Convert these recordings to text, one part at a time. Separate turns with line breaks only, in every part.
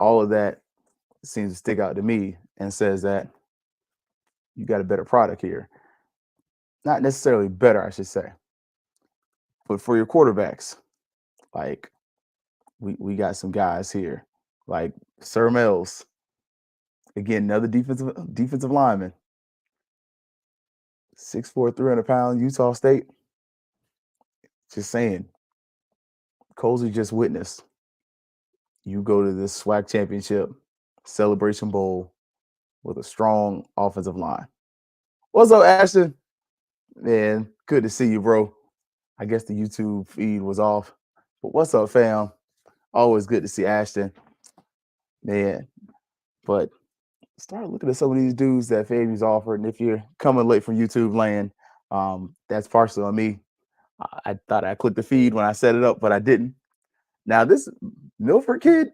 all of that seems to stick out to me and says that you got a better product here. Not necessarily better, I should say, but for your quarterbacks, like we got some guys here, like Sir Mills, again, another defensive lineman, 6'4", 300 pounds, Utah State. Just saying, Colsey just witnessed you go to this SWAC championship celebration bowl with a strong offensive line. What's up, Ashton? Man, good to see you, bro. I guess the YouTube feed was off. But what's up, fam? Always good to see Ashton. Man, but start looking at some of these dudes that FAMU's offered. And if you're coming late from YouTube land, that's partially on me. I thought I clicked the feed when I set it up, but I didn't. Now, this Milford kid,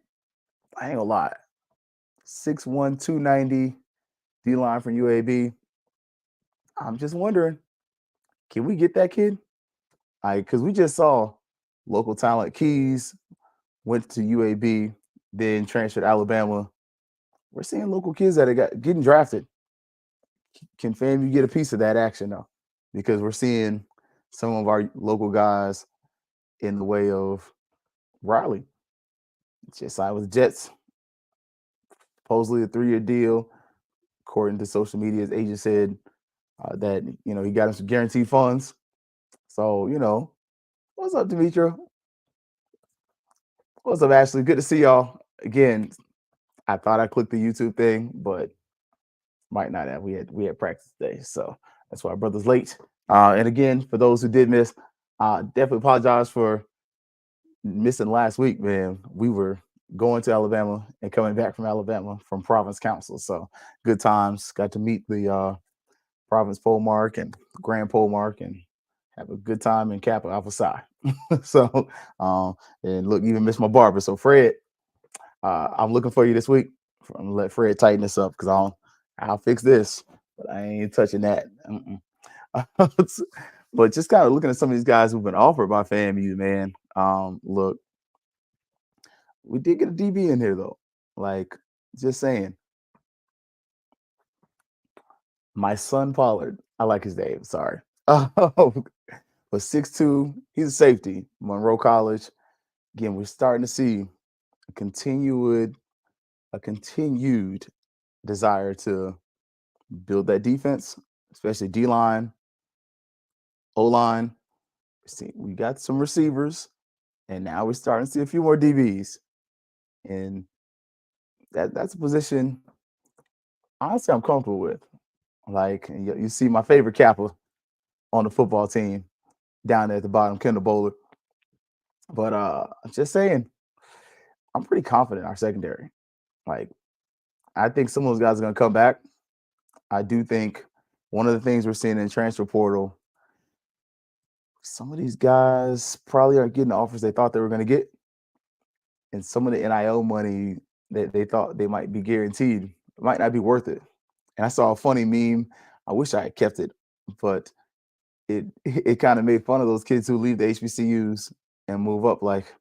I ain't gonna lie. 6'1", 290, D-line from UAB. I'm just wondering, can we get that kid? Because we just saw local talent Keys went to UAB, then transferred to Alabama. We're seeing local kids that are getting drafted. Can FAMU get a piece of that action though? Because we're seeing some of our local guys in the way of Riley. Just signed with the Jets. Supposedly a 3-year deal. According to social media, his agent said that he got him some guaranteed funds. So what's up, Demetria? What's up, Ashley? Good to see y'all again. I thought I clicked the YouTube thing, but might not have. We had practice today, so that's why our brother's late. And again, for those who did miss, definitely apologize for missing last week, man. We were going to Alabama and coming back from Alabama from Province Council, so good times. Got to meet the Province Polemark and Grand Polemark and have a good time in Kappa Alpha Psi. So, and look, even missed my barber. So Fred, I'm looking for you this week. I'm gonna let Fred tighten this up because I'll fix this, but I ain't touching that. But just kind of looking at some of these guys who've been offered by FAMU, man. Look, we did get a DB in here though. Like, just saying. My son Pollard, I like his name. Sorry. But 6'2", he's a safety. Monroe College. Again, we're starting to see a continued desire to build that defense, especially D-line, O-line. We got some receivers, and now we're starting to see a few more DBs. And that's a position, honestly, I'm comfortable with. Like, you see my favorite Kappa on the football team down there at the bottom, Kendall Bowler. But I'm just saying, I'm pretty confident in our secondary. Like, I think some of those guys are going to come back. I do think one of the things we're seeing in transfer portal, some of these guys probably aren't getting the offers they thought they were going to get. And some of the NIL money that they thought they might be guaranteed might not be worth it. And I saw a funny meme. I wish I had kept it, but it kind of made fun of those kids who leave the HBCUs and move up. Like,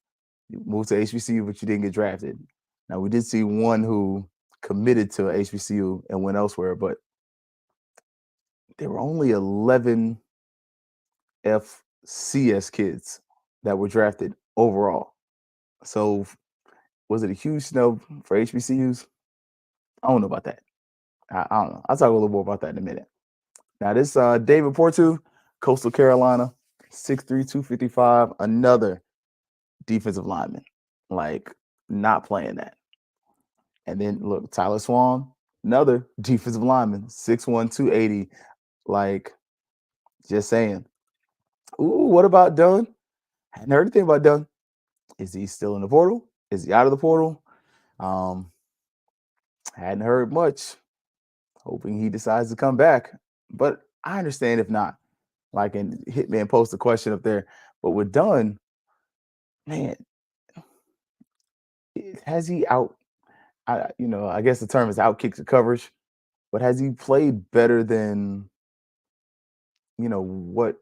you moved to HBCU, but you didn't get drafted. Now, we did see one who committed to HBCU and went elsewhere, but there were only 11 FCS kids that were drafted overall. So was it a huge snub for HBCUs? I don't know about that. I don't know. I'll talk a little more about that in a minute. Now, this David Portu, Coastal Carolina, 6'3", 255, another defensive lineman. Like, not playing that. And then, look, Tyler Swan, another defensive lineman, 6'1", 280. Like, just saying. Ooh, what about Dunn? Hadn't heard anything about Dunn. Is he still in the portal? Is he out of the portal? Hadn't heard much. Hoping he decides to come back. But I understand if not. Like, and Hitman posted a question up there. But with Dunn, man, has he I guess the term is outkicked the coverage, but has he played better than, what?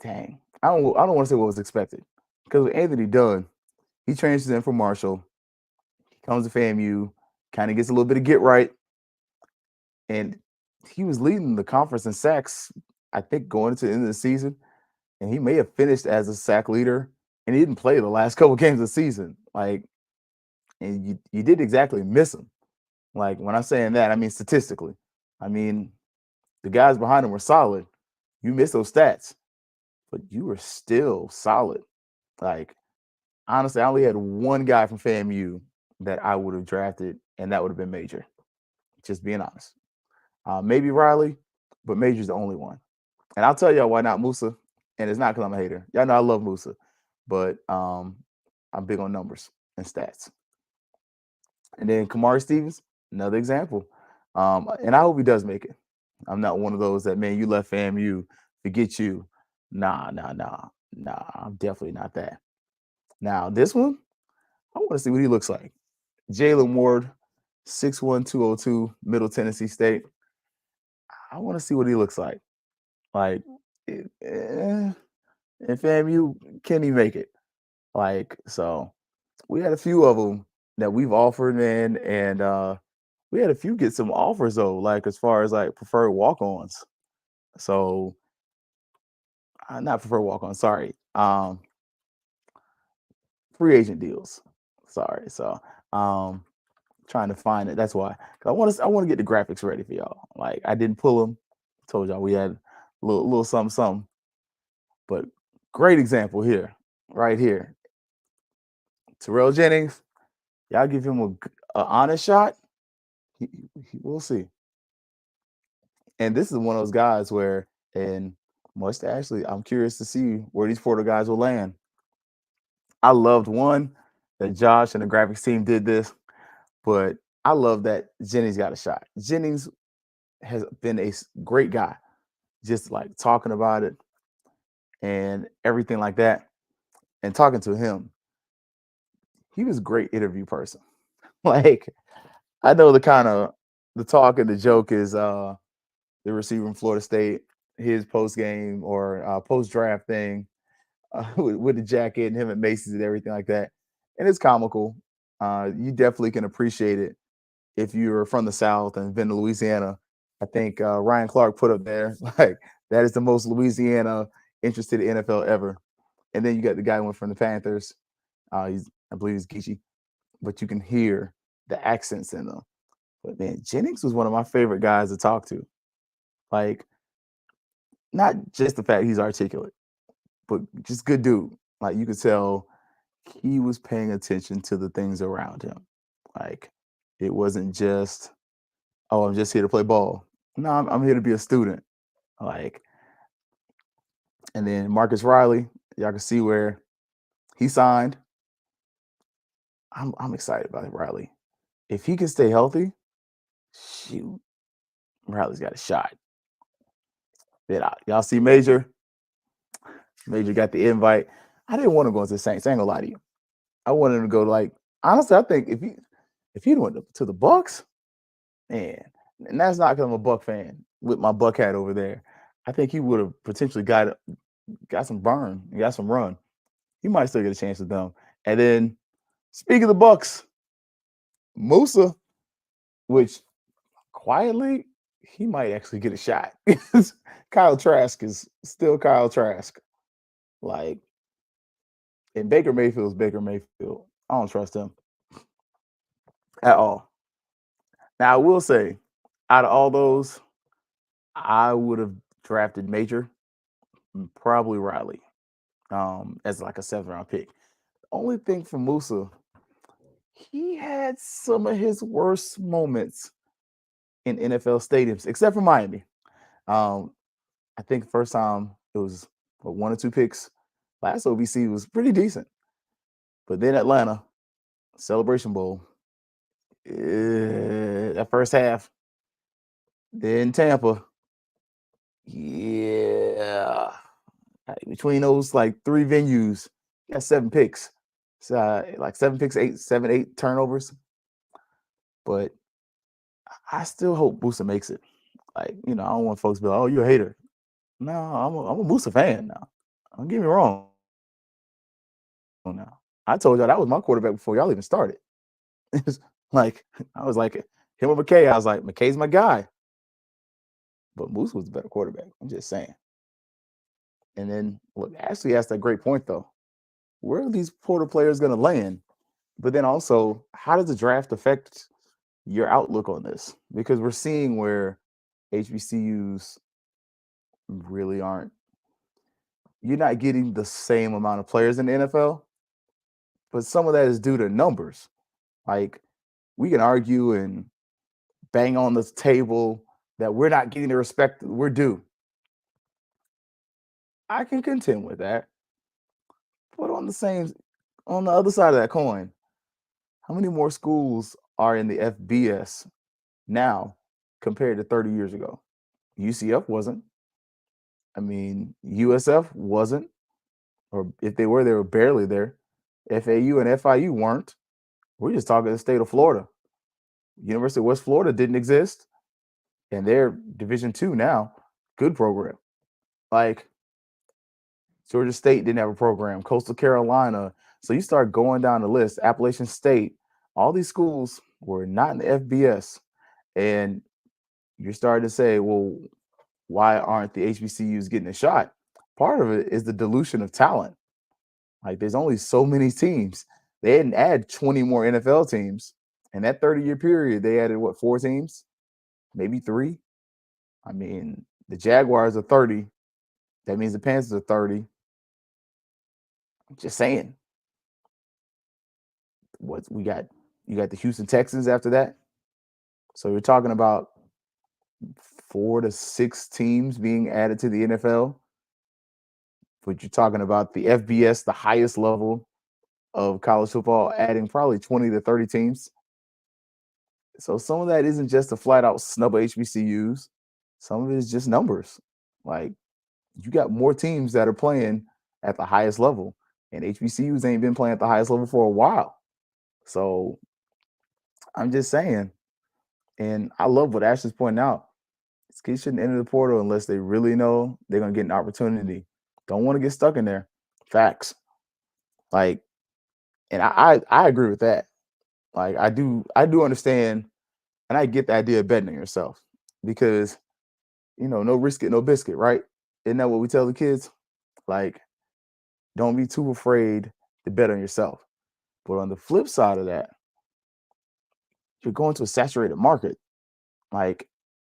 Dang. I don't want to say what was expected. Because with Anthony Dunn, He transfers in from Marshall. He comes to FAMU, kind of gets a little bit of get right, and he was leading the conference in sacks, I think, going into the end of the season. And he may have finished as a sack leader, and he didn't play the last couple games of the season. Like, and you didn't exactly miss him. Like, when I'm saying that, I mean statistically. I mean, the guys behind him were solid. You missed those stats, but you were still solid. Like, honestly, I only had one guy from FAMU that I would have drafted, and that would have been Major. Just being honest. Maybe Riley, but Major's the only one. And I'll tell y'all why not Musa. And it's not because I'm a hater. Y'all know I love Musa, but I'm big on numbers and stats. And then Kamari Stevens, another example. And I hope he does make it. I'm not one of those that, man, you left FAMU, forget you. Nah. I'm definitely not that. Now, this one, I want to see what he looks like. Jalen Ward, 6'1", 202, Middle Tennessee State. I want to see what he looks like. Like, in FAMU, can he make it? Like, so we had a few of them that we've offered, man, and we had a few get some offers though, like as far as like preferred walk-ons. So, not preferred walk-ons, sorry. Free agent deals. Sorry. So, trying to find it. That's why. 'Cause I want to get the graphics ready for y'all. Like, I didn't pull them. Told y'all we had a little something. But great example here, right here. Terrell Jennings, y'all give him a honest shot. We'll see. And this is one of those guys where, and much to Ashley, I'm curious to see where these Florida guys will land. I loved one that Josh and the graphics team did this, but I love that Jennings got a shot. Jennings has been a great guy, just like talking about it and everything like that. And talking to him, he was a great interview person. Like, I know the talk and the joke is the receiver from Florida State, his post game or post draft thing with the jacket and him at Macy's and everything like that. And it's comical. You definitely can appreciate it if you're from the South and been to Louisiana. I think Ryan Clark put up there, like, that is the most Louisiana interested in NFL ever. And then you got the guy who went from the Panthers. I believe he's Geechee, but you can hear the accents in them. But man, Jennings was one of my favorite guys to talk to. Like, not just the fact he's articulate, but just good dude. Like, you could tell he was paying attention to the things around him. Like, it wasn't just, oh, I'm just here to play ball. No, I'm here to be a student. Like, and then Marcus Riley, y'all can see where he signed. I'm excited about Riley. If he can stay healthy, shoot, Riley's got a shot. Y'all see Major? Major got the invite. I didn't want to go into the Saints. I ain't gonna lie to you. I wanted to go honestly, I think if he went to the Bucks, man, and that's not because I'm a Buck fan with my Buck hat over there. I think he would have potentially got some burn, got some run. He might still get a chance with them. And then, speaking of the Bucks, Musa, which quietly he might actually get a shot. Kyle Trask is still Kyle Trask. Like, and Baker Mayfield's Baker Mayfield. I don't trust him at all. Now, I will say, out of all those, I would have drafted Major, probably Riley, as like a 7th-round pick. Only thing for Musa, he had some of his worst moments in NFL stadiums, except for Miami. I think the first time it was 1 or 2 picks. Last OVC was pretty decent, but then Atlanta, Celebration Bowl, that first half, then Tampa, yeah. Between those like 3 venues, he got 7 picks. So like 7 picks, 8 turnovers. But I still hope Musa makes it. Like, I don't want folks to be like, "Oh, you're a hater." No, I'm a Musa fan now. Don't get me wrong now. I told y'all that was my quarterback before y'all even started. It's like I was like him or McKay. I was like, McKay's my guy, but Moose was the better quarterback. I'm just saying. And then look, Ashley asked that great point though. Where are these portal players going to land? But then also, how does the draft affect your outlook on this? Because we're seeing where HBCUs really aren't. You're not getting the same amount of players in the NFL, but some of that is due to numbers. Like we can argue and bang on the table that we're not getting the respect we're due. I can contend with that. But on the other side of that coin, how many more schools are in the FBS now compared to 30 years ago? UCF wasn't. I mean, USF wasn't, or if they were barely there. FAU and FIU weren't. We're just talking the state of Florida. University of West Florida didn't exist, and they're Division II now. Good program. Like Georgia State didn't have a program. Coastal Carolina. So you start going down the list. Appalachian State. All these schools were not in the FBS, and you're starting to say, well, why aren't the HBCUs getting a shot? Part of it is the dilution of talent. Like there's only so many teams. They didn't add 20 more NFL teams. In that 30-year period, they added what, 4 teams? Maybe 3. I mean, the Jaguars are 30. That means the Panthers are 30. I'm just saying. What we got? You got the Houston Texans after that. So you're talking about 4 to 6 teams being added to the NFL. But you're talking about the FBS, the highest level of college football, adding probably 20 to 30 teams. So some of that isn't just a flat out snub of HBCUs. Some of it is just numbers. Like you got more teams that are playing at the highest level, and HBCUs ain't been playing at the highest level for a while. So I'm just saying, and I love what Ashley's pointing out. These kids shouldn't enter the portal unless they really know they're gonna get an opportunity. Don't want to get stuck in there. Facts. Like, and I agree with that. Like I do understand, and I get the idea of betting on yourself because no risk it, no biscuit, right? Isn't that what we tell the kids? Like, don't be too afraid to bet on yourself. But on the flip side of that, you're going to a saturated market. Like,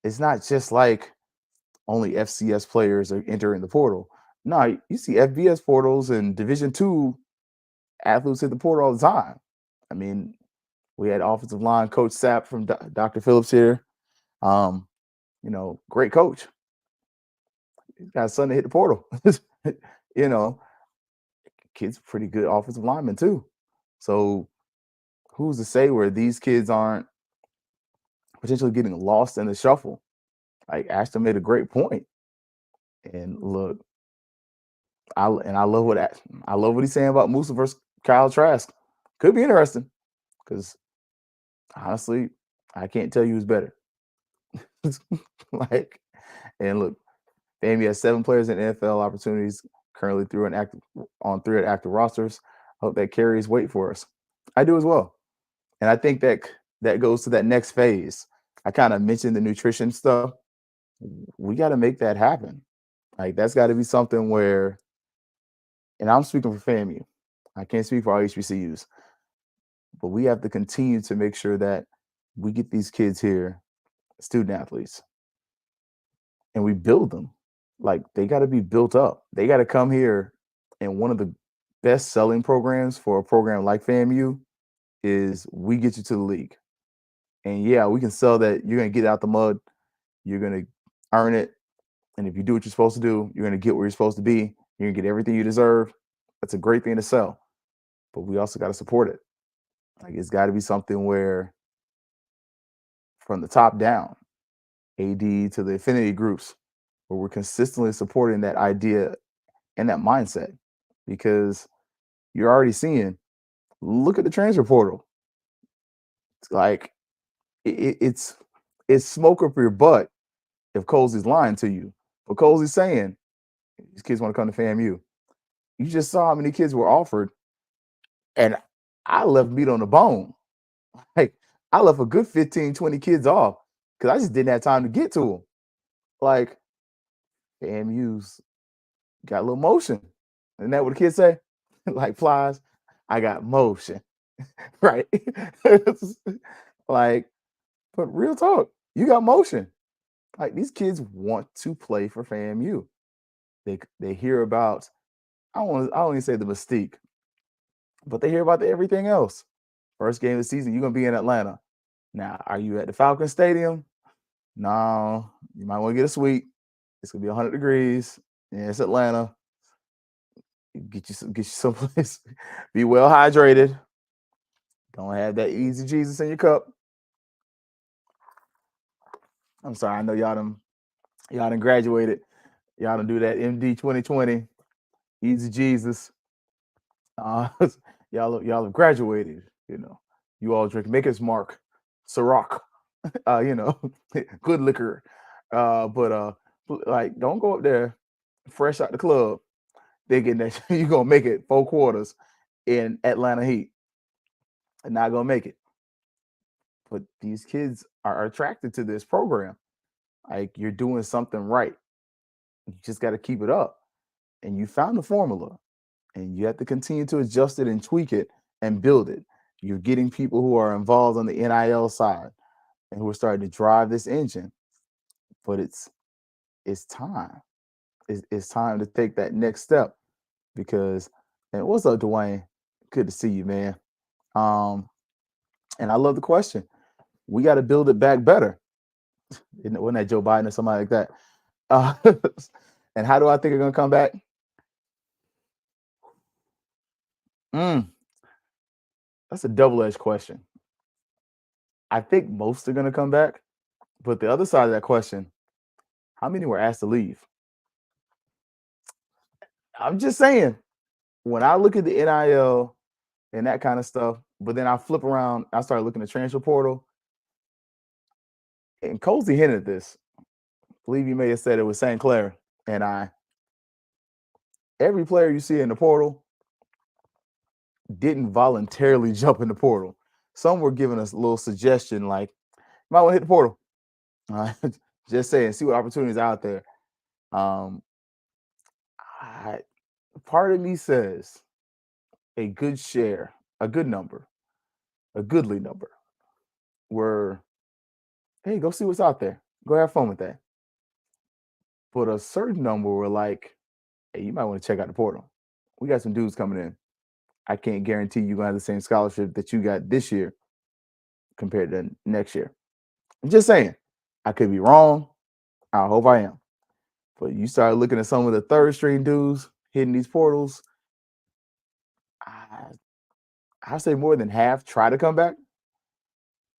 it's not just like only FCS players are entering the portal. No, you see FBS portals and Division II athletes hit the portal all the time. I mean, we had offensive line coach Sapp from Dr. Phillips here. Great coach. He's got a son to hit the portal. you know, kid's pretty good offensive lineman too. So who's to say where these kids aren't potentially getting lost in the shuffle? Like Ashton made a great point. And look, I love what he's saying about Musa versus Kyle Trask. Could be interesting because honestly, I can't tell you who's better. Like, and look, FAMU has 7 players in NFL opportunities currently on 3 active rosters. Hope that carries weight for us. I do as well, and I think that goes to that next phase. I kind of mentioned the nutrition stuff. We got to make that happen. Like that's got to be something where, and I'm speaking for FAMU. I can't speak for all HBCUs, but we have to continue to make sure that we get these kids here, student athletes, and we build them. Like they got to be built up. They got to come here. And one of the best selling programs for a program like FAMU is we get you to the league. And yeah, we can sell that you're going to get out the mud, you're going to earn it. And if you do what you're supposed to do, you're going to get where you're supposed to be. You're going to get everything you deserve. That's a great thing to sell. But we also got to support it. Like it's got to be something where from the top down, AD to the affinity groups, where we're consistently supporting that idea and that mindset. Because you're already seeing, look at the transfer portal. It's like it's smoke up your butt if Colsey's lying to you. But Colsey's saying these kids want to come to FAMU. You just saw how many kids were offered And I left meat on the bone. Like, I left a good 15, 20 kids off because I just didn't have time to get to them. Like, FAMU's got a little motion. Isn't that what the kids say? Like flies, I got motion, right? Like, but real talk, you got motion. Like these kids want to play for FAMU. They hear about I don't even say the mystique, but they hear about everything else. First game of the season, you're gonna be in Atlanta. Now, are you at the Falcon Stadium? No, you might want to get a suite. It's gonna be 100 degrees. Yeah, it's Atlanta. Get you someplace. Be well hydrated. Don't have that easy Jesus in your cup. I'm sorry, I know y'all done graduated. Y'all done do that MD 2020. Easy Jesus. Uh, y'all have graduated. You know, you all drink Maker's Mark, Ciroc. You know, good liquor. But like, don't go up there fresh out the club thinking that you're gonna make it 4 quarters in Atlanta Heat and not gonna make it. But these kids are attracted to this program. Like you're doing something right. You just got to keep it up. And you found the formula, and you have to continue to adjust it and tweak it and build it. You're getting people who are involved on the NIL side and who are starting to drive this engine. But it's time. It's time to take that next step because. And what's up, Dwayne? Good to see you, man. Um, and I love the question. We got to build it back better. Wasn't that Joe Biden or somebody like that? Uh, and how do I think it's gonna come back? Mm, that's a double-edged question. I think most are gonna come back, but the other side of that question, how many were asked to leave? I'm just saying, when I look at the NIL and that kind of stuff, but then I flip around, I start looking at transfer portal, and Cozy hinted at this. I believe you may have said it was St. Clair, and every player you see in the portal didn't voluntarily jump in the portal. Some were giving us a little suggestion like, you might want to hit the portal. Uh, just saying, see what opportunities are out there. Um, I, part of me says a good share, a good number, a goodly number were, hey, go see what's out there. Go have fun with that. But a certain number were like, hey, you might want to check out the portal. We got some dudes coming in. I can't guarantee you're going to have the same scholarship that you got this year compared to next year. I'm just saying, I could be wrong. I hope I am. But you start looking at some of the third string dudes hitting these portals. I, I say more than half try to come back,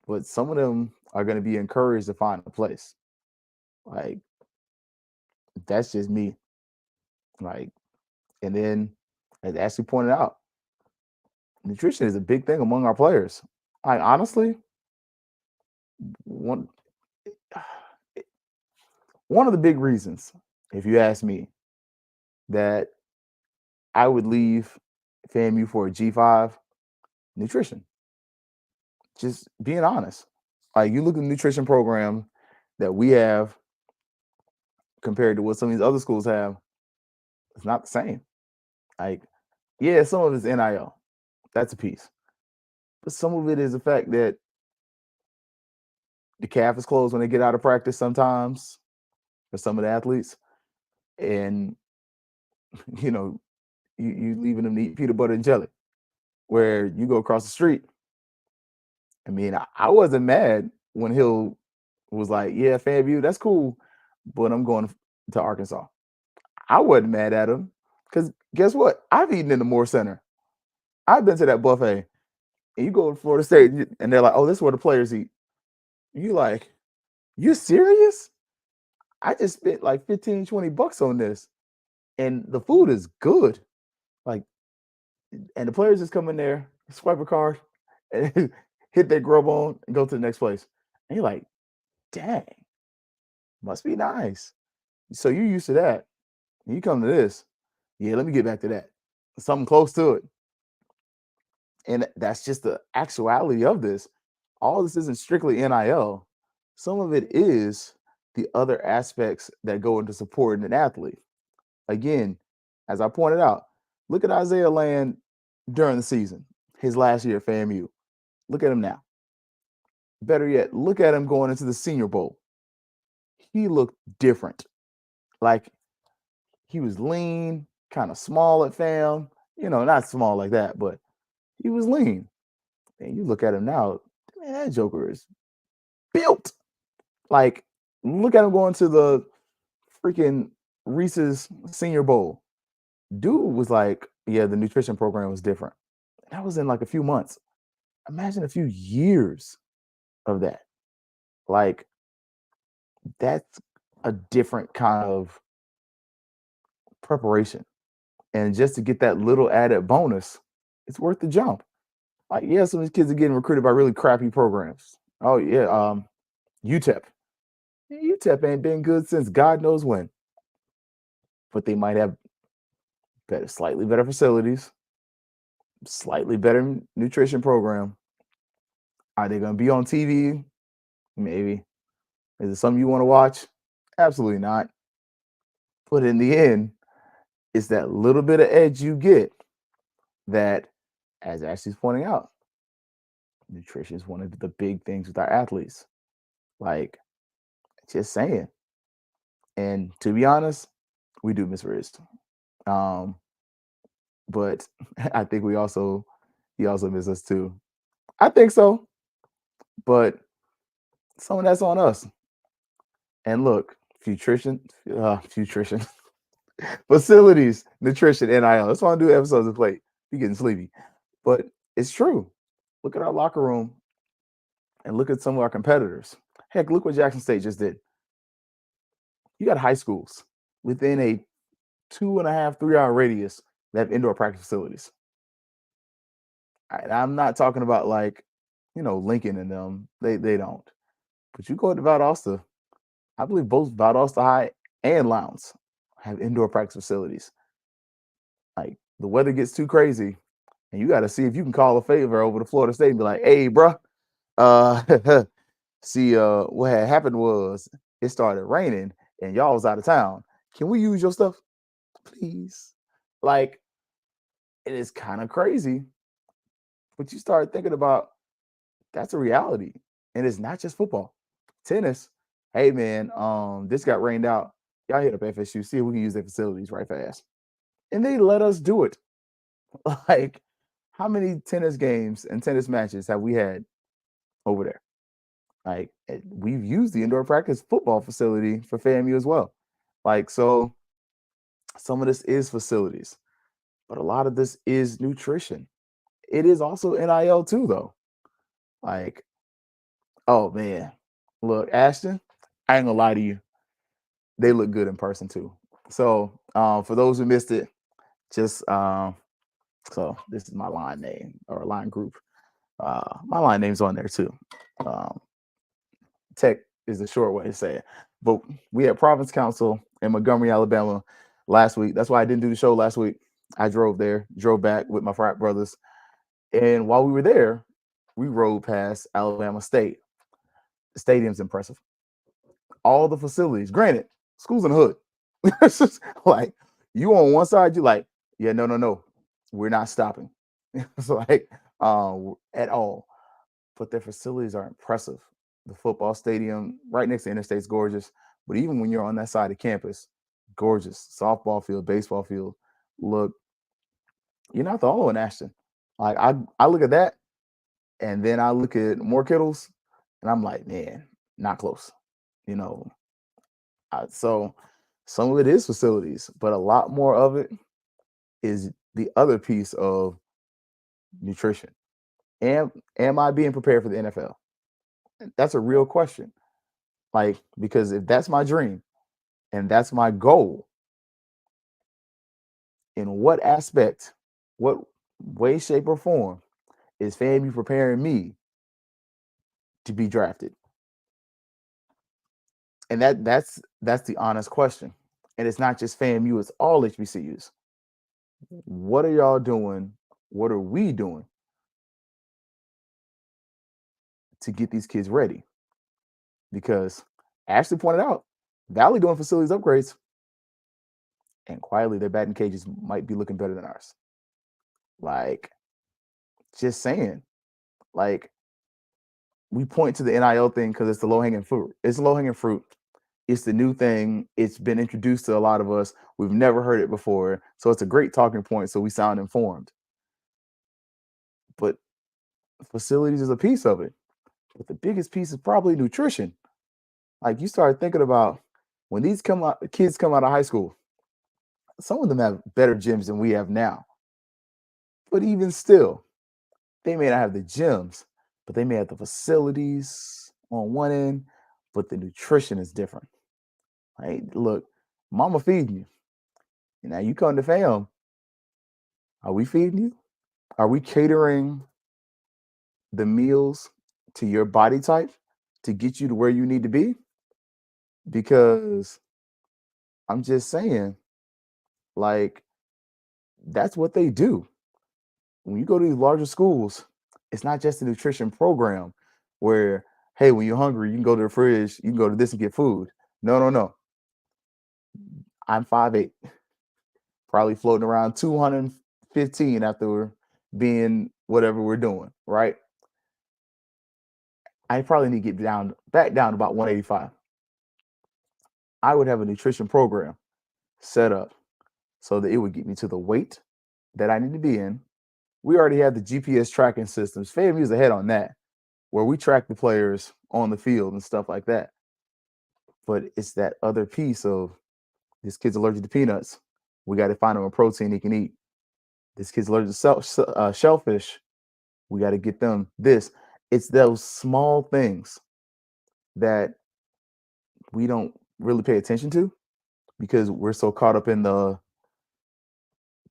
but some of them are going to be encouraged to find a place. Like that's just me. Like, and then as Ashley pointed out, nutrition is a big thing among our players. Like honestly, one one of the big reasons, if you ask me, that I would leave FAMU for a G5, nutrition. Just being honest. Like you look at the nutrition program that we have compared to what some of these other schools have, it's not the same. Like, yeah, some of it's NIL. That's a piece. But some of it is the fact that the calf is closed when they get out of practice sometimes for some of the athletes. And, you know, you leaving them to eat peanut butter and jelly. Where you go across the street. I mean, I wasn't mad when Hill was like, yeah, FAMU, that's cool, but I'm going to Arkansas. I wasn't mad at him because guess what? I've eaten in the Moore Center. I've been to that buffet. And you go to Florida State and they're like, oh, this is where the players eat. You like, you serious? I just spent like 15, $20 on this. And the food is good. Like, and the players just come in there, swipe a card, and hit their grub on and go to the next place. And you're like, dang, must be nice. So you're used to that. And you come to this. Yeah, let me get back to that. Something close to it. And that's just the actuality of this. All this isn't strictly NIL. Some of it is the other aspects that go into supporting an athlete. Again, as I pointed out, look at Isaiah Land during the season, his last year at FAMU. Look at him now. Better yet, look at him going into the Senior Bowl. He looked different. Like he was lean, kind of small at FAM. Not small like that, but he was lean. And you look at him now, man, that Joker is built. Like, look at him going to the freaking Reese's Senior Bowl. Dude was like, yeah, the nutrition program was different. That was in like a few months. Imagine a few years of that. Like, that's a different kind of preparation. And just to get that little added bonus, it's worth the jump. Like, yeah, some of these kids are getting recruited by really crappy programs. Oh, yeah, UTEP. UTEP ain't been good since God knows when. But they might have slightly better facilities, slightly better nutrition program. Are they going to be on TV? Maybe. Is it something you want to watch? Absolutely not. But in the end, it's that little bit of edge you get that, as Ashley's pointing out, nutrition is one of the big things with our athletes. Like, just saying. And to be honest, we do miss Riz. Um, but I think he also miss us too. I think so, but some of that's on us. And look, nutrition, facilities, nutrition, NIL. That's why I do episodes of plate. Be getting sleepy, but it's true. Look at our locker room and look at some of our competitors. Heck, look what Jackson State just did. You got high schools within a 2.5, 3 hour radius that have indoor practice facilities. I'm not talking about like, Lincoln and them. They don't. But you go to Valdosta, I believe both Valdosta High and Lowndes have indoor practice facilities. Like the weather gets too crazy, and you got to see if you can call a favor over to Florida State and be like, "Hey, bro, see, what had happened was it started raining and y'all was out of town. Can we use your stuff, please?" Like it is kind of crazy, but you start thinking about that's a reality, and it's not just football, tennis. Hey, man, this got rained out. Y'all hit up FSU, see if we can use their facilities right fast, and they let us do it. Like, how many tennis games and tennis matches have we had over there? Like, we've used the indoor practice football facility for FAMU as well. Like, so some of this is facilities, but a lot of this is nutrition. It is also NIL too, though. Like, oh man, look, Ashton, I ain't gonna lie to you, they look good in person too. So, for those who missed it, just so this is my line name or line group. My line name's on there too. Um, Tech is the short way to say it. But we had Province Council in Montgomery, Alabama last week. That's why I didn't do the show last week. I drove back with my frat brothers. And while we were there, we rode past Alabama State. The stadium's impressive. All the facilities, granted, school's in the hood. It's just like you on one side, you like, yeah, no, we're not stopping. It's like at all. But their facilities are impressive. The football stadium right next to Interstate's gorgeous. But even when you're on that side of campus, gorgeous. Softball field, baseball field. Look, you're not the only one, Ashton. Like I look at that, and then I look at more Kittles, and I'm like, man, not close. You know, so some of it is facilities, but a lot more of it is the other piece of nutrition. Am I being prepared for the NFL? That's a real question. Like, because if that's my dream and that's my goal, in what aspect, what way, shape, or form is FAMU preparing me to be drafted? And that's the honest question. And it's not just FAMU, it's all HBCUs. What are y'all doing? What are we doing to get these kids ready. Because Ashley pointed out, Valley doing facilities upgrades, and quietly their batting cages might be looking better than ours. Like, just saying. Like, we point to the NIL thing because it's the low hanging fruit. It's low hanging fruit. It's the new thing. It's been introduced to a lot of us. We've never heard it before. So it's a great talking point. So we sound informed. But facilities is a piece of it. But the biggest piece is probably nutrition. Like, you start thinking about when these kids come out of high school, some of them have better gyms than we have now. But even still, they may not have the gyms, but they may have the facilities on one end, but the nutrition is different. Right? Look, mama feeding you. Now you come to fam. Are we feeding you? Are we catering the meals to your body type to get you to where you need to be? Because I'm just saying, like, that's what they do. When you go to these larger schools, it's not just a nutrition program where, hey, when you're hungry, you can go to the fridge, you can go to this and get food. No, no, no. I'm 5'8", probably floating around 215 after being whatever we're doing, right? I probably need to get back down to about 185. I would have a nutrition program set up so that it would get me to the weight that I need to be in. We already have the GPS tracking systems. FAMU's ahead on that, where we track the players on the field and stuff like that. But it's that other piece of this kid's allergic to peanuts. We got to find him a protein he can eat. This kid's allergic to shellfish. We got to get them this. It's those small things that we don't really pay attention to because we're so caught up in the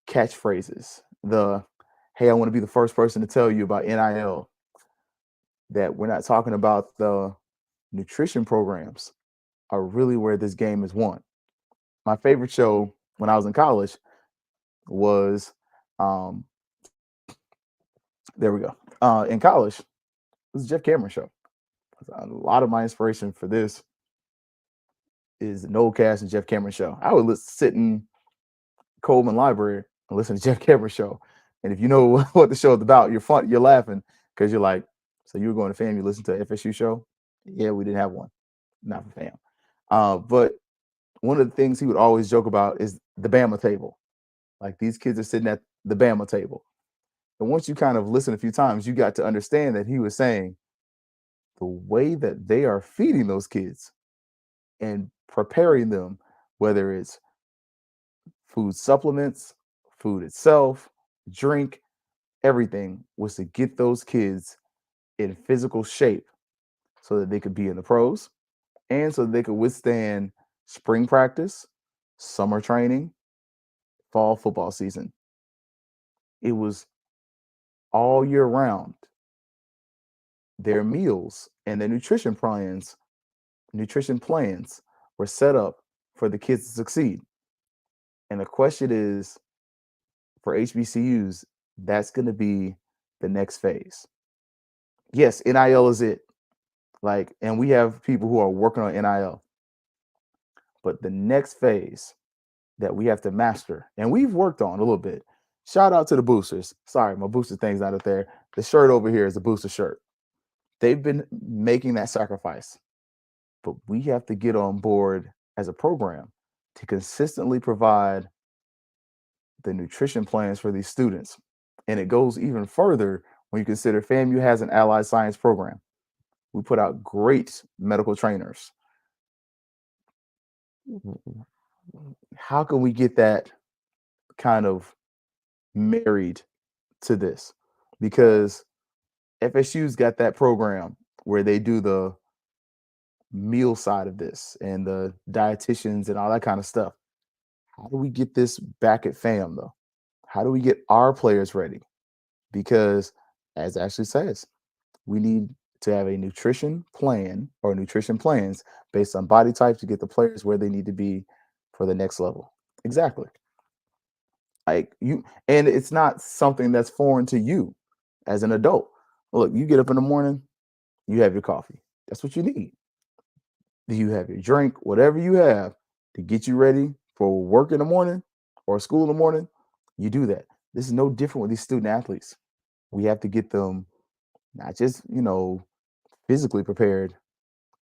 catchphrases, the hey, I want to be the first person to tell you about NIL, that we're not talking about the nutrition programs are really where this game is won. My favorite show when I was in college was there we go. In college, it was a Jeff Cameron show. A lot of my inspiration for this is the Noel Cass and Jeff Cameron show. I would sit in Coleman Library and listen to Jeff Cameron show. And if you know what the show is about, you're laughing because you're like, so you were going to FAM, you listened to an FSU show? Yeah, we didn't have one. Not for FAM. But one of the things he would always joke about is the Bama table. Like, these kids are sitting at the Bama table. And once you kind of listen a few times, you got to understand that he was saying the way that they are feeding those kids and preparing them, whether it's food supplements, food itself, drink, everything was to get those kids in physical shape so that they could be in the pros and so that they could withstand spring practice, summer training, fall football season. It was all year round. Their meals and their nutrition plans were set up for the kids to succeed. And the question is, for HBCUs, that's going to be the next phase. Yes, NIL is it. Like, and we have people who are working on NIL. But the next phase that we have to master, and we've worked on a little bit. Shout out to the boosters. Sorry, my booster thing's not up there. The shirt over here is a booster shirt. They've been making that sacrifice. But we have to get on board as a program to consistently provide the nutrition plans for these students. And it goes even further when you consider FAMU has an allied science program. We put out great medical trainers. How can we get that kind of married to this? Because FSU's got that program where they do the meal side of this and the dietitians and all that kind of stuff. How do we get this back at FAM though? How do we get our players ready? Because as Ashley says, we need to have a nutrition plan or nutrition plans based on body type to get the players where they need to be for the next level. Exactly. Like, you, and it's not something that's foreign to you as an adult. Look, you get up in the morning, You have your coffee. That's what you need. Do you have your drink, whatever you have to get you ready for work in the morning or school in the morning? You do that. This is no different with these student athletes. We have to get them not just, physically prepared,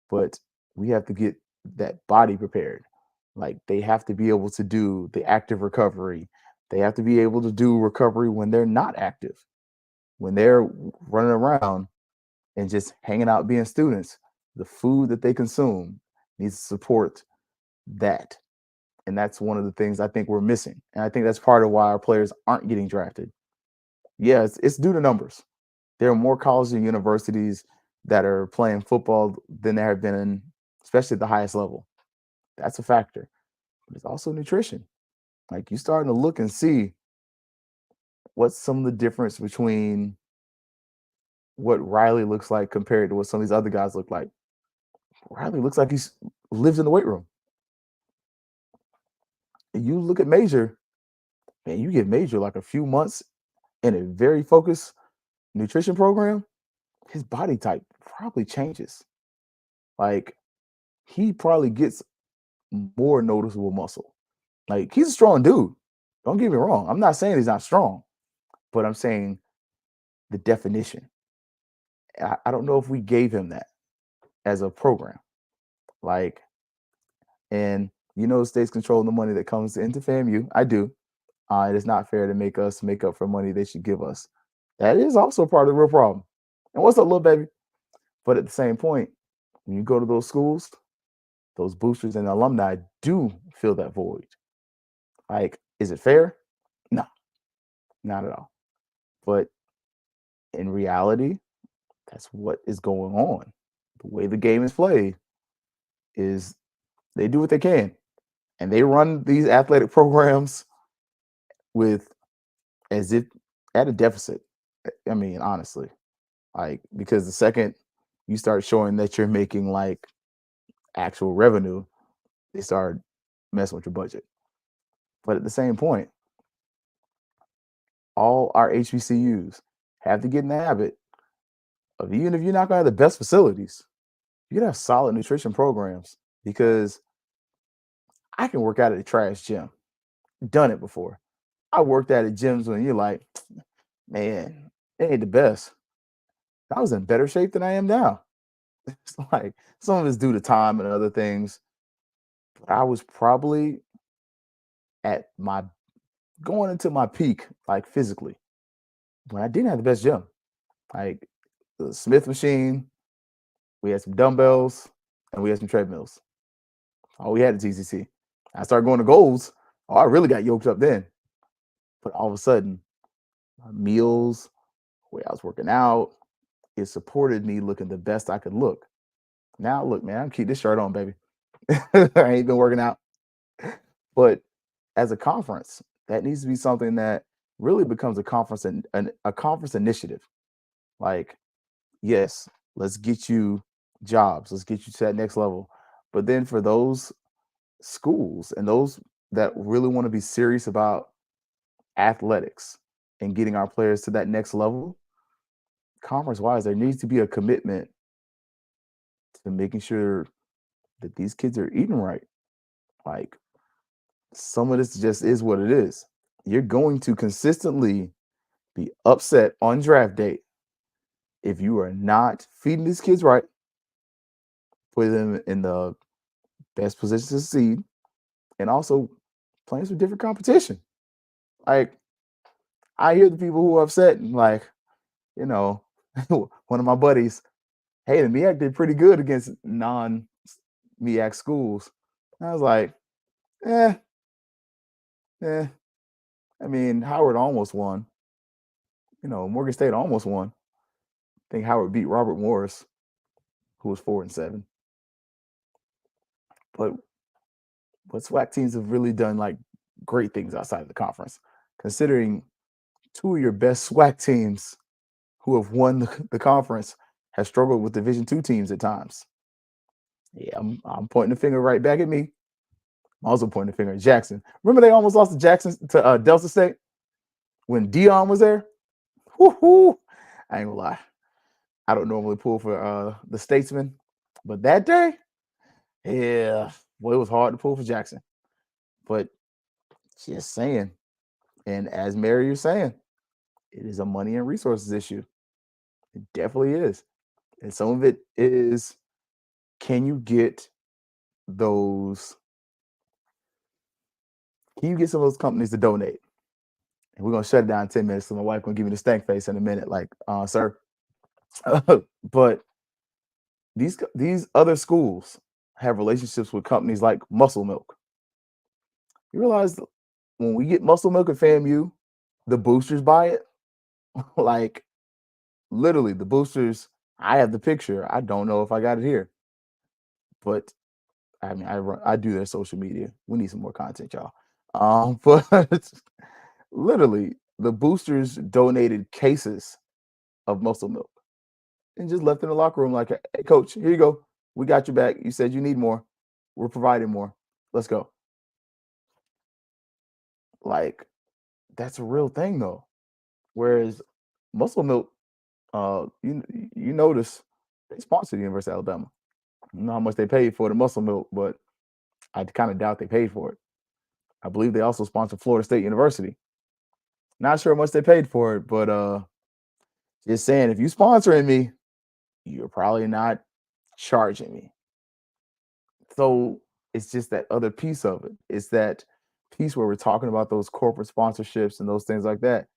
but we have to get that body prepared. Like they have to be able to do the active recovery. They have to be able to do recovery when they're not active, when they're running around and just hanging out being students. The food that they consume needs to support that. And that's one of the things I think we're missing. And I think that's part of why our players aren't getting drafted. Yeah, it's due to numbers. There are more colleges and universities that are playing football than there have been in, especially at the highest level. That's a factor. But it's also nutrition. Like you starting to look and see what's some of the difference between what Riley looks like compared to what some of these other guys look like. Riley looks like he's lives in the weight room. And you look at Major, man, you get Major like a few months in a very focused nutrition program, his body type probably changes. Like he probably gets more noticeable muscle. Like he's a strong dude. Don't get me wrong. I'm not saying he's not strong, but I'm saying the definition. I don't know if we gave him that as a program. Like, and states controlling the money that comes into FAMU. I do. It is not fair to make us make up for money they should give us. That is also part of the real problem. And what's up, little baby? But at the same point, when you go to those schools, those boosters and alumni do fill that void. Like, is it fair? No, not at all. But in reality, that's what is going on. The way the game is played is they do what they can. And they run these athletic programs with as if at a deficit. I mean, honestly, like because the second you start showing that you're making like actual revenue, they start messing with your budget. But at the same point, all our HBCUs have to get in the habit of even if you're not going to have the best facilities, you gotta have solid nutrition programs because I can work out at a trash gym. Done it before. I worked out at gyms when you're like, man, it ain't the best. I was in better shape than I am now. It's like some of it's due to time and other things. But I was probably at my going into my peak, like physically, when I didn't have the best gym. Like the Smith machine, we had some dumbbells, and we had some treadmills. All we had at TCC. I started going to goals. Oh, I really got yoked up then. But all of a sudden, my meals, the way I was working out, it supported me looking the best I could look. Now, look, man, I'm keep this shirt on, baby. I ain't been working out. But as a conference, that needs to be something that really becomes a conference and a conference initiative. Like, yes, let's get you jobs, let's get you to that next level. But then for those schools and those that really want to be serious about athletics and getting our players to that next level, conference wise, there needs to be a commitment to making sure that these kids are eating right. Like some of this just is what it is. You're going to consistently be upset on draft day if you are not feeding these kids right, putting them in the best position to succeed, and also playing some different competition. Like I hear the people who are upset and like, you know, one of my buddies, hey, the MEAC did pretty good against non-MEAC schools. I was like, eh, eh. I mean, Howard almost won. Morgan State almost won. I think Howard beat Robert Morris, who was 4-7. But SWAC teams have really done like great things outside of the conference, considering two of your best SWAC teams who have won the conference have struggled with Division II teams at times. Yeah, I'm pointing the finger right back at me. I'm also pointing the finger at Jackson. Remember they almost lost to Delta State when Dion was there? Woo-hoo. I ain't gonna lie. I don't normally pull for the Statesman, but that day, yeah, well, it was hard to pull for Jackson. But just saying, and as Mary, you're saying, it is a money and resources issue. It definitely is. And some of it is, can you get those, can you get some of those companies to donate? And we're gonna shut it down in 10 minutes. So my wife gonna give me the stank face in a minute, like, sir. But these other schools have relationships with companies like Muscle Milk. You realize when we get Muscle Milk at FAMU, the boosters buy it. Like literally, the boosters. I have the picture. I don't know if I got it here, but I mean, I do their social media. We need some more content, y'all. But literally, the boosters donated cases of Muscle Milk and just left in the locker room like, "Hey, coach, here you go. We got your back. You said you need more. We're providing more. Let's go." Like that's a real thing though. Whereas Muscle Milk, you notice they sponsor the University of Alabama. I don't know how much they paid for the Muscle Milk, but I kind of doubt they paid for it. I believe they also sponsor Florida State University. Not sure how much they paid for it, but just saying, if you sponsoring me, you're probably not charging me. So it's just that other piece of it. It's that piece where we're talking about those corporate sponsorships and those things like that.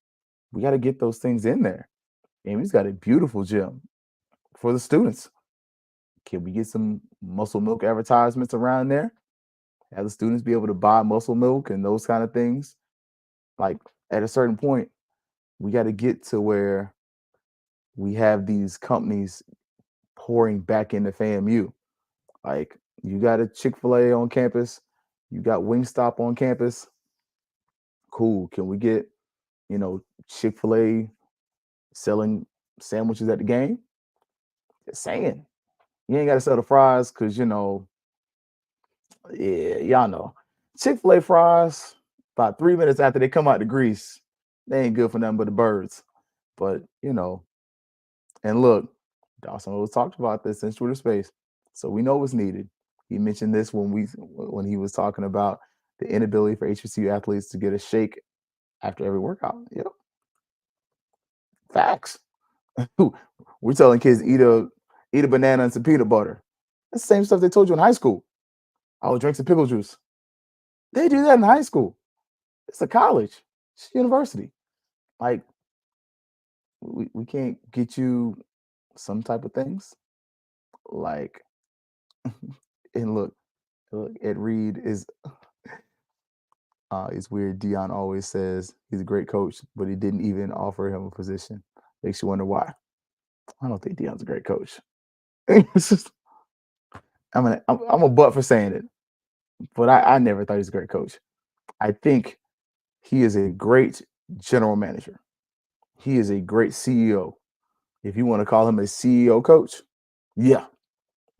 We got to get those things in there. And we've got a beautiful gym for the students. Can we get some Muscle Milk advertisements around there? Have the students be able to buy Muscle Milk and those kind of things? Like at a certain point, we got to get to where we have these companies pouring back into FAMU. Like you got a Chick-fil-A on campus, you got Wingstop on campus. Cool. Can we get, Chick-fil-A selling sandwiches at the game? Just saying. You ain't got to sell the fries because, yeah, y'all know. Chick-fil-A fries, about 3 minutes after they come out the grease, they ain't good for nothing but the birds. But, and look, Dawson always talked about this in Twitter space. So we know what's needed. He mentioned this when he was talking about the inability for HBCU athletes to get a shake after every workout. Yep. Facts. We're telling kids eat a banana and some peanut butter. That's the same stuff they told you in high school. Oh, drink some pickle juice. They do that in high school. It's a college. It's a university. Like we can't get you some type of things. Like and look, Ed Reed is it's weird. Dion always says he's a great coach, but he didn't even offer him a position. Makes you wonder why. I don't think Dion's a great coach. It's just, I'm a butt for saying it, but I never thought he was a great coach. I think he is a great general manager. He is a great CEO. If you want to call him a CEO coach, yeah,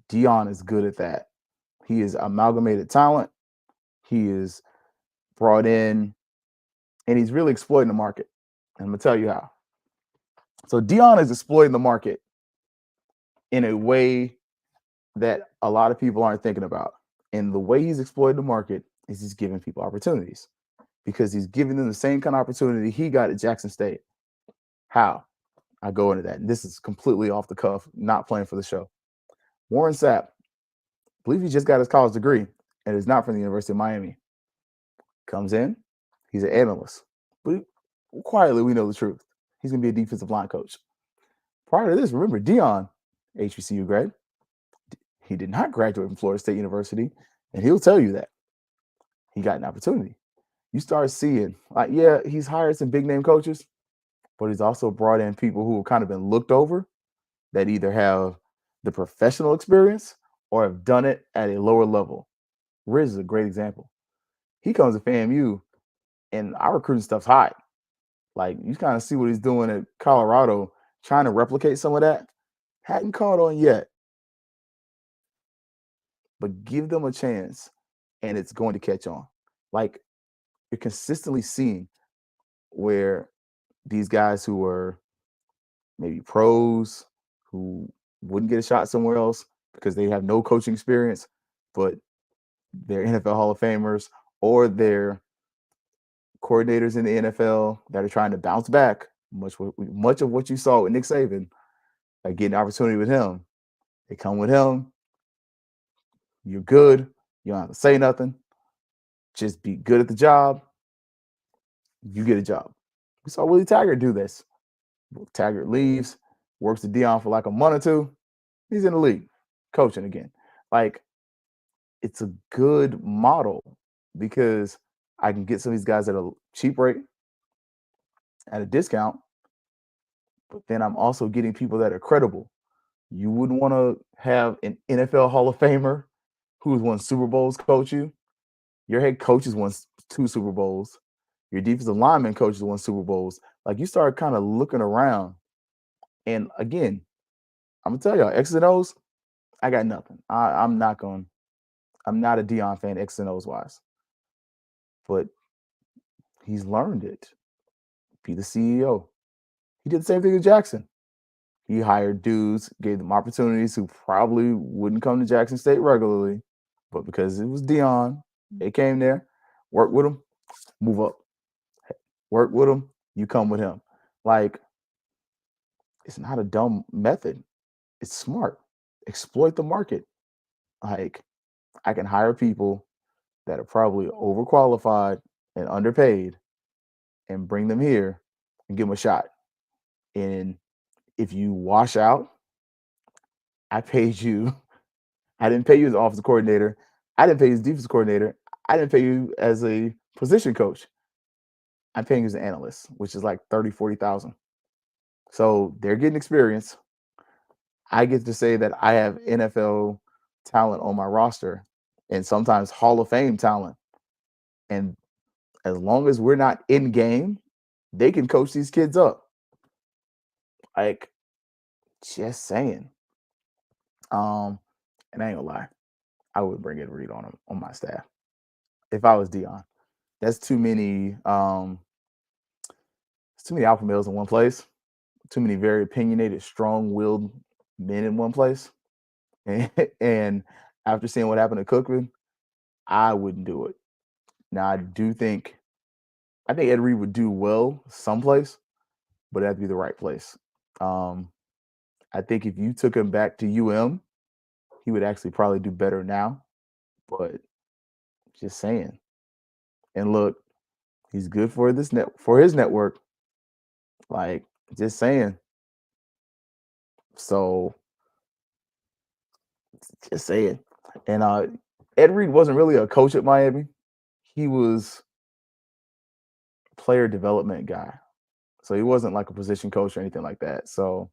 Dion is good at that. He is amalgamated talent. He is brought in, and he's really exploiting the market. And I'm gonna tell you how. So Dion is exploiting the market in a way that a lot of people aren't thinking about. And the way he's exploiting the market is he's giving people opportunities because he's giving them the same kind of opportunity he got at Jackson State. How? I go into that. This is completely off the cuff, not playing for the show. Warren Sapp, I believe he just got his college degree and is not from the University of Miami. Comes in, he's an analyst. But quietly, we know the truth. He's going to be a defensive line coach. Prior to this, remember Dion, HBCU grad, he did not graduate from Florida State University, and he'll tell you that. He got an opportunity. You start seeing, like, yeah, he's hired some big name coaches, but he's also brought in people who have kind of been looked over that either have the professional experience or have done it at a lower level. Riz is a great example. He comes to FAMU, and our recruiting stuff's high. Like, you kind of see what he's doing at Colorado, trying to replicate some of that. Hadn't caught on yet, but give them a chance, and it's going to catch on. Like, you're consistently seeing where these guys who are maybe pros, who wouldn't get a shot somewhere else because they have no coaching experience, but they're NFL Hall of Famers, or they're coordinators in the NFL that are trying to bounce back. Much of what you saw with Nick Saban, like getting an opportunity with him, they come with him. You're good. You don't have to say nothing. Just be good at the job. You get a job. We saw Willie Taggart do this. Taggart leaves, works with Dion for like a month or two. He's in the league, coaching again. Like, it's a good model because I can get some of these guys at a cheap rate, at a discount, but then I'm also getting people that are credible. You wouldn't want to have an NFL Hall of Famer who's won Super Bowls coach you. Your head coach has won two Super Bowls. Your defensive lineman coach has won Super Bowls. Like, you start kind of looking around. And again, I'm gonna tell y'all, X's and O's, I got nothing. I'm not a Dion fan, X's and O's wise, but he's learned it. Be the CEO. He did the same thing with Jackson. He hired dudes, gave them opportunities who probably wouldn't come to Jackson State regularly, but because it was Dion, they came there, work with him, move up. Work with him, you come with him. Like, it's not a dumb method. It's smart. Exploit the market. Like, I can hire people that are probably overqualified and underpaid and bring them here and give them a shot. And if you wash out, I paid you. I didn't pay you as an offensive coordinator. I didn't pay you as defensive coordinator. I didn't pay you as a position coach. I'm paying you as an analyst, which is like 30, 40,000. So they're getting experience. I get to say that I have NFL talent on my roster and sometimes Hall of Fame talent. And as long as we're not in game, they can coach these kids up. Like, just saying. And I ain't gonna lie, I would bring Ed Reed on him on my staff if I was Dion. That's too many. It's too many alpha males in one place. Too many very opinionated, strong-willed men in one place. And after seeing what happened to Cookman, I wouldn't do it. Now, I think Ed Reed would do well someplace, but it had to be the right place. I think if you took him back to UM, he would actually probably do better now. But just saying. And look, he's good for his network. Like, just saying. So, just saying. And Ed Reed wasn't really a coach at Miami. He was a player development guy. So he wasn't like a position coach or anything like that. So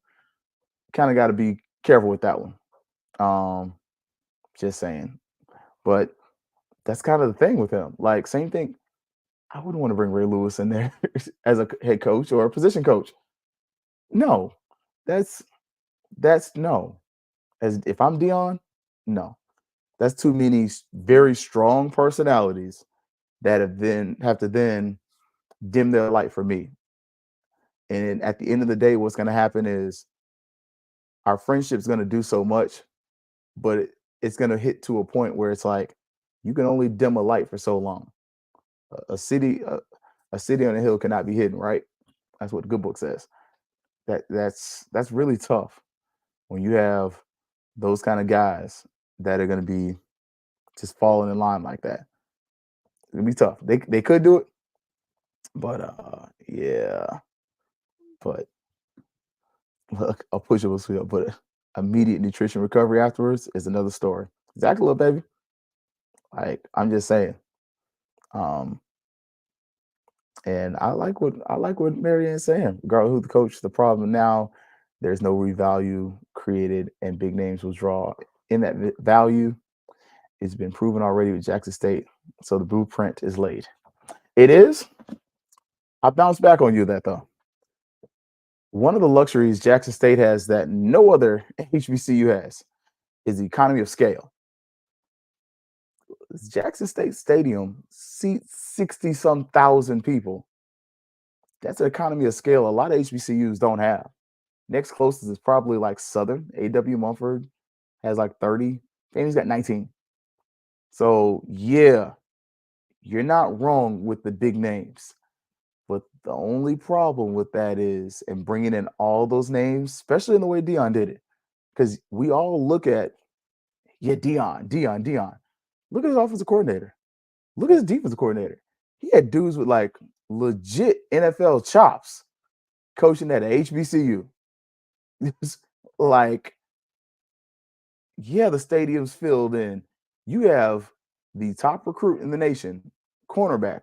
kind of got to be careful with that one. Just saying. But that's kind of the thing with him. Like, same thing. I wouldn't want to bring Ray Lewis in there as a head coach or a position coach. No, that's no. As if I'm Dion, no. That's too many very strong personalities that have to then dim their light for me. And at the end of the day, what's going to happen is our friendship's going to do so much, but it's going to hit to a point where it's like you can only dim a light for so long. A city, a city on a hill cannot be hidden, right? That's what the good book says. That's really tough when you have those kind of guys that are going to be just falling in line like that. It'll be tough. They could do it, but yeah. But look, I'll push it with sweet, but immediate nutrition recovery afterwards is another story. Exactly, little baby. Like, I'm just saying. Um, and I like what Marianne's saying. Regardless who the coach, the problem now, there's no revalue created, and big names will draw in that value. It's been proven already with Jackson State, so the blueprint is laid. It is. I bounce back on you that though. One of the luxuries Jackson State has that no other HBCU has is the economy of scale. Jackson State Stadium seats 60 some thousand people. That's an economy of scale a lot of HBCUs don't have. Next closest is probably like Southern. A.W. Mumford has like 30. Fanny's got 19. So yeah, you're not wrong with the big names. But the only problem with that is, and bringing in all those names, especially in the way Dion did it, because we all look at, yeah, Dion. Look at his offensive coordinator. Look at his defensive coordinator. He had dudes with like legit NFL chops coaching at a HBCU. It's like, yeah, the stadium's filled in. You have the top recruit in the nation, cornerback,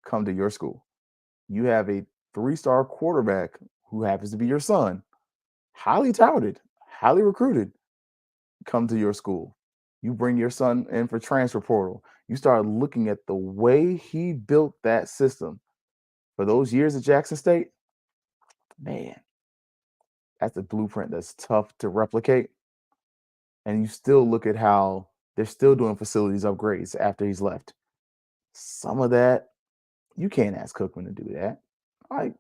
come to your school. You have a 3-star quarterback who happens to be your son, highly touted, highly recruited, come to your school. You bring your son in for transfer portal. You start looking at the way he built that system for those years at Jackson State. Man, that's a blueprint that's tough to replicate. And you still look at how they're still doing facilities upgrades after he's left. Some of that, you can't ask Cookman to do that. Like,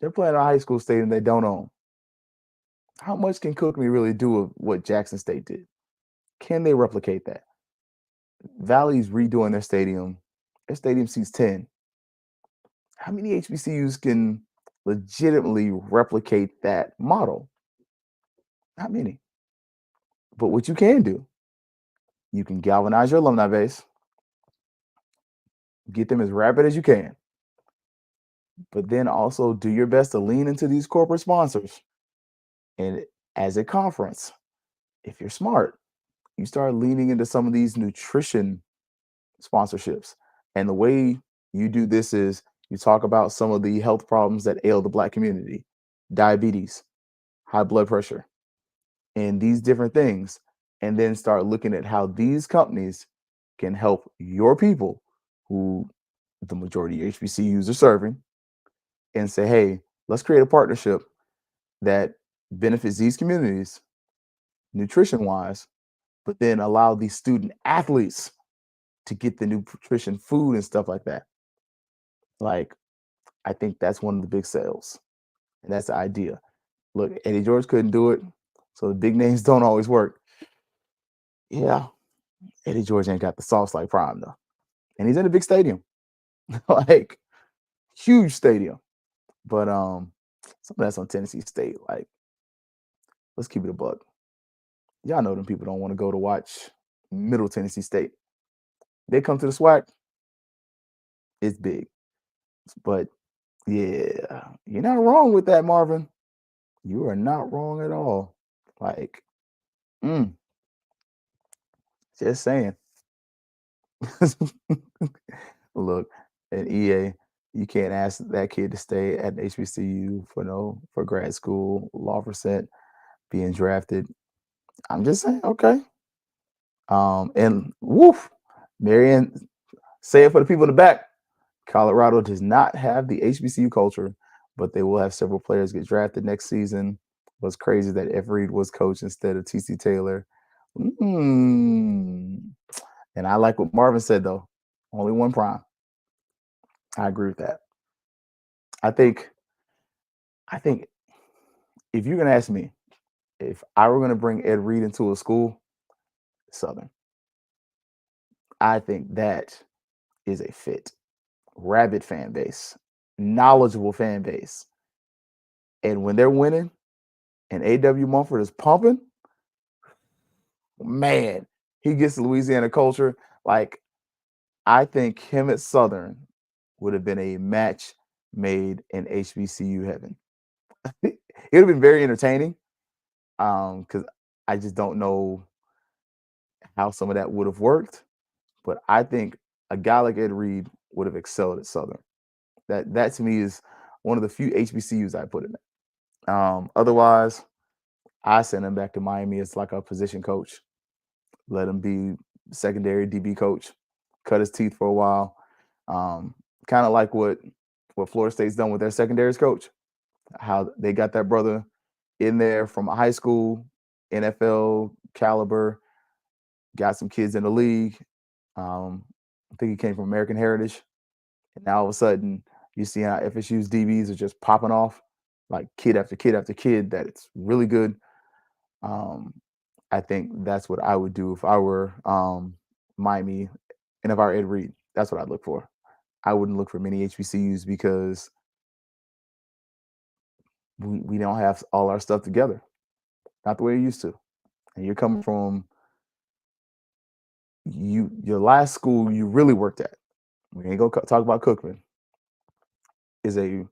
they're playing a high school stadium they don't own. How much can Cookman really do of what Jackson State did? Can they replicate that? Valley's redoing their stadium. Their stadium seats 10. How many HBCUs can legitimately replicate that model? Not many. But what you can do, you can galvanize your alumni base, get them as rapid as you can, but then also do your best to lean into these corporate sponsors. And as a conference, if you're smart, you start leaning into some of these nutrition sponsorships. And the way you do this is you talk about some of the health problems that ail the Black community, diabetes, high blood pressure, and these different things. And then start looking at how these companies can help your people who the majority of HBCUs are serving and say, hey, let's create a partnership that benefits these communities nutrition wise, but then allow these student athletes to get the nutrition food and stuff like that. Like, I think that's one of the big sales. And that's the idea. Look, Eddie George couldn't do it. So the big names don't always work. Yeah, Eddie George ain't got the sauce like Prime though. And he's in a big stadium. Like huge stadium. But some of that's on Tennessee State. Like, let's keep it a buck. Y'all know them people don't want to go to watch Middle Tennessee State. They come to the SWAC, it's big. But yeah, you're not wrong with that, Marvin. You are not wrong at all. Like, mm, just saying. Look, at EA, you can't ask that kid to stay at HBCU for grad school, law percent, being drafted. I'm just saying, okay. And woof, Marianne, say it for the people in the back. Colorado does not have the HBCU culture, but they will have several players get drafted next season. It was crazy that F. Reed was coach instead of TC Taylor. Mm. And I like what Marvin said, though. Only one prime. I agree with that. I think if you're gonna ask me if I were gonna bring Ed Reed into a school, Southern, I think that is a fit. Rabid fan base, knowledgeable fan base. And when they're winning and A.W. Mumford is pumping, man, he gets the Louisiana culture. Like, I think him at Southern would have been a match made in HBCU heaven. It would have been very entertaining. Because I just don't know how some of that would have worked. But I think a guy like Ed Reed would have excelled at Southern. That to me is one of the few HBCUs I put in there. Otherwise, I send him back to Miami as like a position coach. Let him be secondary DB coach. Cut his teeth for a while. Kind of like what Florida State's done with their secondaries coach. How they got that brother in there from a high school, NFL caliber, got some kids in the league. I think he came from American Heritage. And now all of a sudden, you see how FSU's DBs are just popping off. like kid after kid after kid, that it's really good. Um, I think that's what I would do if I were Miami and if I were Ed Reed. That's what I'd look for. I wouldn't look for many HBCUs because we don't have all our stuff together, not the way we used to. And you're coming from your last school you really worked at. We ain't gonna talk about Cookman. Is a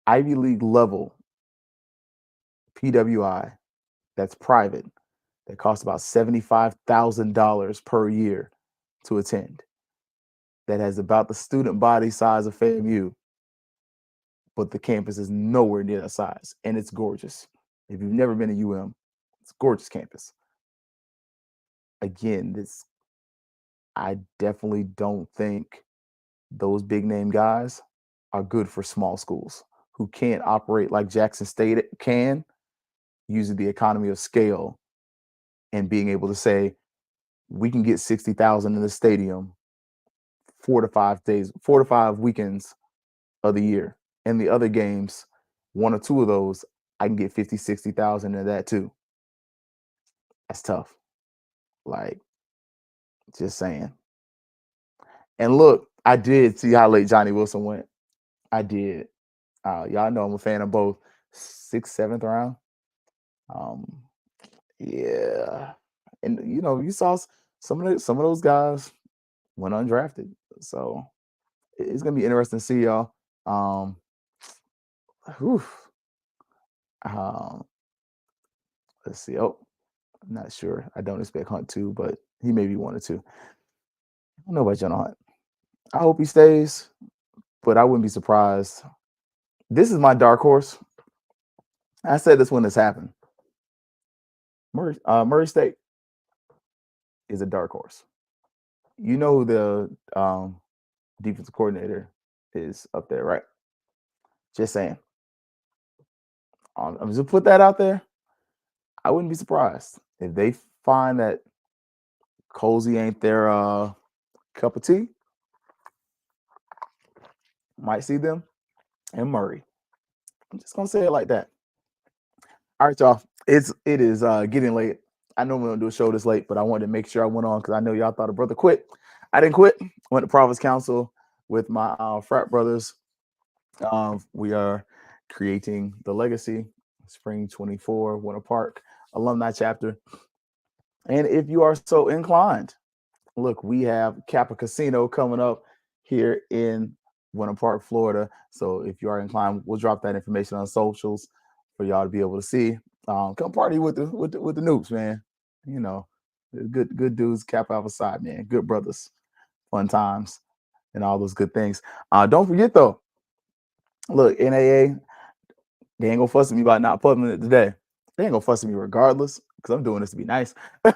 Ivy League level PWI that's private that costs about $75,000 per year to attend. That has about the student body size of FAMU, but the campus is nowhere near that size, and it's gorgeous. If you've never been to UM, it's a gorgeous campus. Again, I definitely don't think those big name guys are good for small schools who can't operate like Jackson State can, using the economy of scale and being able to say, we can get 60,000 in the stadium 4 to 5 days, 4 to 5 weekends of the year. And the other games, 1 or 2 of those, I can get 50, 60,000 in that too. That's tough. Like, just saying. And look, I did see how late Johnny Wilson went. I did. Y'all know I'm a fan of both 6th, 7th round. Yeah. And you saw some of those guys went undrafted. So it's gonna be interesting to see y'all. Whew. Let's see. Oh, I'm not sure. I don't expect Hunt to, but he may be 1 or 2. I don't know about Jonah Hunt. I hope he stays, but I wouldn't be surprised. This is my dark horse. I said this when this happened. Murray State is a dark horse. You know who the defensive coordinator is up there, right? Just saying. I'm just put that out there. I wouldn't be surprised if they find that Cozy ain't their cup of tea. Might see them and Murray. I'm just gonna say it like that. All right, y'all. It is getting late. I know we don't do a show this late, but I wanted to make sure I went on because I know y'all thought a brother quit. I didn't quit. Went to Providence Council with my frat brothers. We are creating the Legacy Spring 24 Winter Park Alumni Chapter. And if you are so inclined, look, we have Kappa Casino coming up here in Winter Park, Florida. So if you are inclined, we'll drop that information on socials for y'all to be able to see. Come party with the noobs, man. Good dudes, Kappa Alpha Psi, man. Good brothers, fun times, and all those good things. Don't forget though. Look, NAA, they ain't gonna fuss at me about not putting it today. They ain't gonna fuss at me regardless, because I'm doing this to be nice. I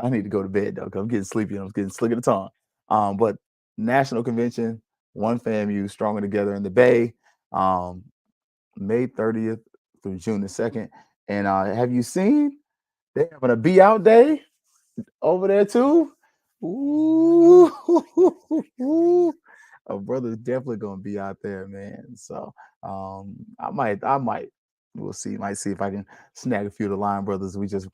need to go to bed though, because I'm getting sleepy and I'm getting slick at the tongue. But National Convention, One FAMU, Stronger Together in the Bay, May 30th through June the 2nd. And have you seen they're having a Be Out Day over there too? Ooh. A brother's definitely gonna be out there, man. So I might, we'll see. Might see if I can snag a few of the Line brothers. We just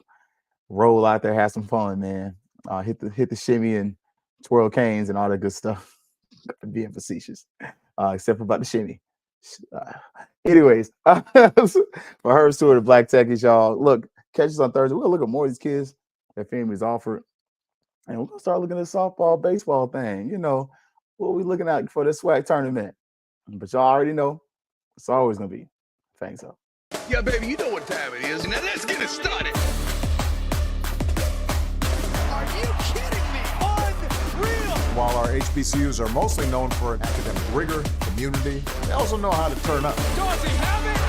roll out there, have some fun, man. Hit the shimmy and twirl canes and all that good stuff. Being facetious, except for about the shimmy. Anyways, for her tour of Black Techies, y'all. Look, catch us on Thursday. We're gonna look at more of these kids that families offered, and we're gonna start looking at softball, baseball thing. What we looking at for this swag tournament. But y'all already know it's always gonna be Fangs up.
Yeah, baby, you know what time it is. Now let's get it started. Are you kidding me? Unreal!
While our HBCUs are mostly known for academic rigor, community, they also know how to turn up.
Does he have it?